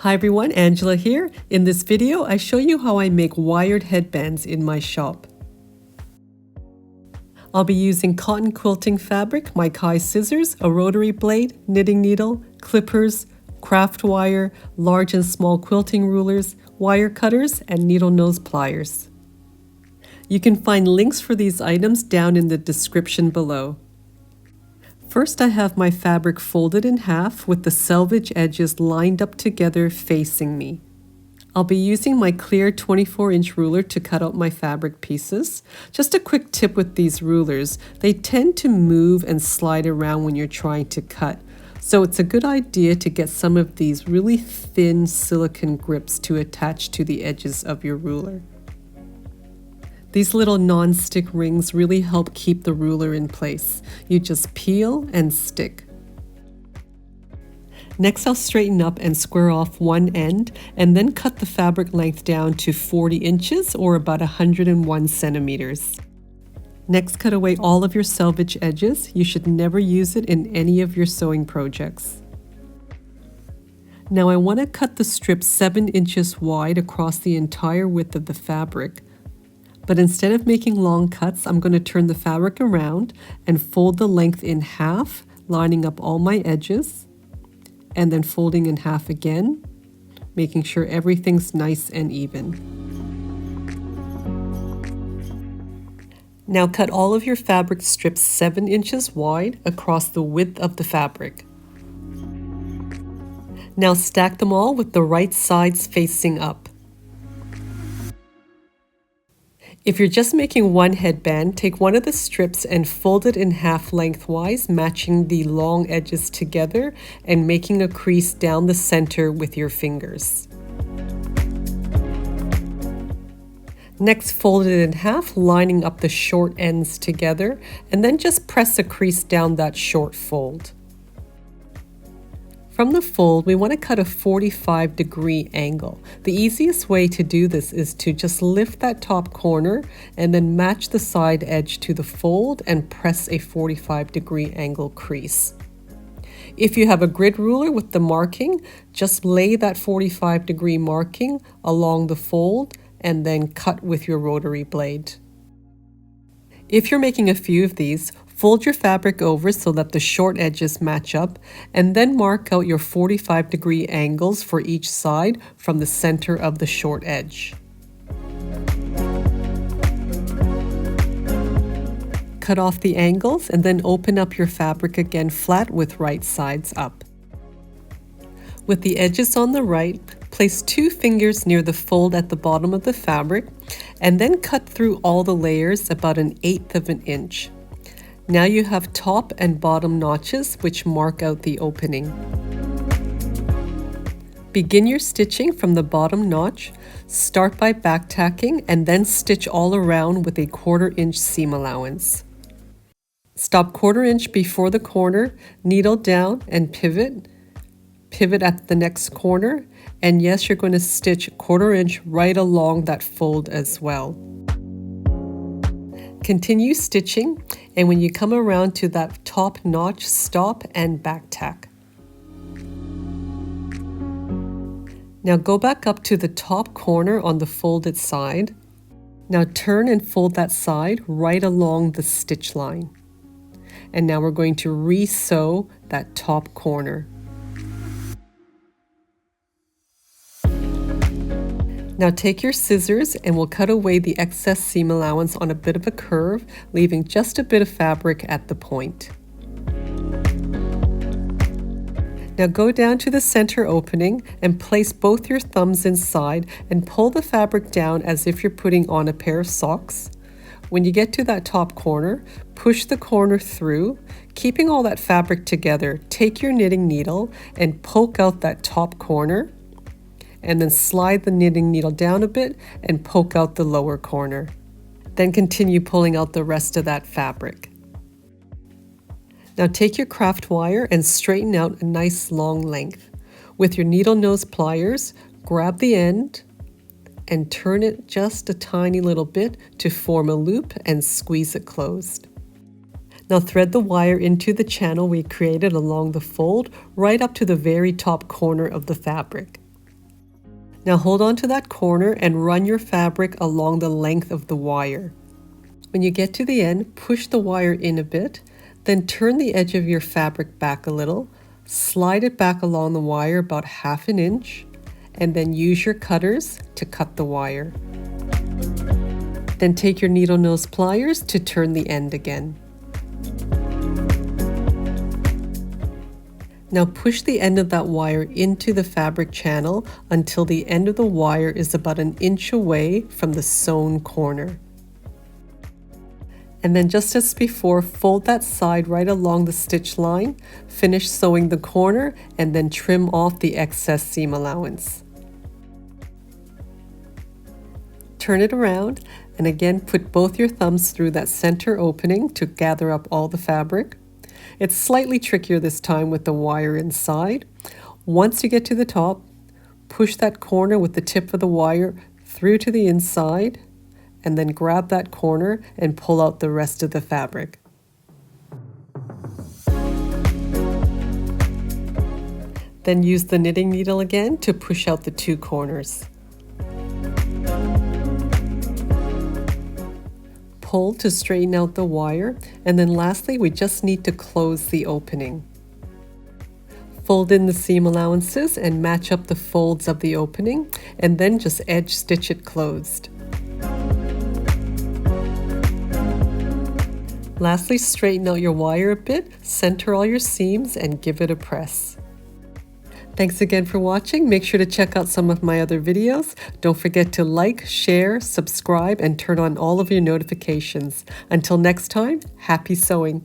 Hi everyone, Angela here. In this video, I show you how I make wired headbands in my shop. I'll be using cotton quilting fabric, my Kai scissors, a rotary blade, knitting needle, clippers, craft wire, large and small quilting rulers, wire cutters, and needle nose pliers. You can find links for these items down in the description below. First, I have my fabric folded in half with the selvage edges lined up together facing me. I'll be using my clear 24-inch ruler to cut out my fabric pieces. Just a quick tip with these rulers, they tend to move and slide around when you're trying to cut. So it's a good idea to get some of these really thin silicone grips to attach to the edges of your ruler. These little non-stick rings really help keep the ruler in place. You just peel and stick. Next, I'll straighten up and square off one end and then cut the fabric length down to 40 inches or about 101 centimeters. Next, cut away all of your selvage edges. You should never use it in any of your sewing projects. Now I want to cut the strip 7 inches wide across the entire width of the fabric. But instead of making long cuts, I'm going to turn the fabric around and fold the length in half, lining up all my edges, and then folding in half again, making sure everything's nice and even. Now cut all of your fabric strips 7 inches wide across the width of the fabric. Now stack them all with the right sides facing up. If you're just making one headband, take one of the strips and fold it in half lengthwise, matching the long edges together and making a crease down the center with your fingers. Next, fold it in half, lining up the short ends together, and then just press a crease down that short fold. From the fold, we want to cut a 45-degree angle. The easiest way to do this is to just lift that top corner and then match the side edge to the fold and press a 45-degree angle crease. If you have a grid ruler with the marking, just lay that 45-degree marking along the fold and then cut with your rotary blade. If you're making a few of these, fold your fabric over so that the short edges match up, and then mark out your 45-degree angles for each side from the center of the short edge. Cut off the angles and then open up your fabric again flat with right sides up. With the edges on the right, place 2 fingers near the fold at the bottom of the fabric, and then cut through all the layers about 1/8 of an inch. Now you have top and bottom notches which mark out the opening. Begin your stitching from the bottom notch. Start by back tacking and then stitch all around with a 1/4 inch seam allowance. Stop 1/4 inch before the corner, needle down and pivot. Pivot at the next corner, and yes, you're going to stitch 1/4 inch right along that fold as well. Continue stitching, and when you come around to that top notch, stop and back tack. Now go back up to the top corner on the folded side. Now turn and fold that side right along the stitch line. And now we're going to re-sew that top corner. Now take your scissors and we'll cut away the excess seam allowance on a bit of a curve, leaving just a bit of fabric at the point. Now go down to the center opening and place both your thumbs inside and pull the fabric down as if you're putting on a pair of socks. When you get to that top corner, push the corner through, keeping all that fabric together. Take your knitting needle and poke out that top corner, and then slide the knitting needle down a bit and poke out the lower corner. Then continue pulling out the rest of that fabric. Now take your craft wire and straighten out a nice long length. With your needle nose pliers, grab the end and turn it just a tiny little bit to form a loop and squeeze it closed. Now thread the wire into the channel we created along the fold right up to the very top corner of the fabric. Now hold on to that corner and run your fabric along the length of the wire. When you get to the end, push the wire in a bit, then turn the edge of your fabric back a little, slide it back along the wire about 1/2 inch, and then use your cutters to cut the wire. Then take your needle nose pliers to turn the end again. Now push the end of that wire into the fabric channel until the end of the wire is about 1 inch away from the sewn corner. And then just as before, fold that side right along the stitch line, finish sewing the corner, and then trim off the excess seam allowance. Turn it around and again put both your thumbs through that center opening to gather up all the fabric. It's slightly trickier this time with the wire inside. Once you get to the top, push that corner with the tip of the wire through to the inside, and then grab that corner and pull out the rest of the fabric. Then use the knitting needle again to push out the 2 corners. Pull to straighten out the wire, and then lastly we just need to close the opening. Fold in the seam allowances and match up the folds of the opening, and then just edge stitch it closed. Lastly, straighten out your wire a bit, center all your seams, and give it a press. Thanks again for watching. Make sure to check out some of my other videos. Don't forget to like, share, subscribe, and turn on all of your notifications. Until next time, happy sewing!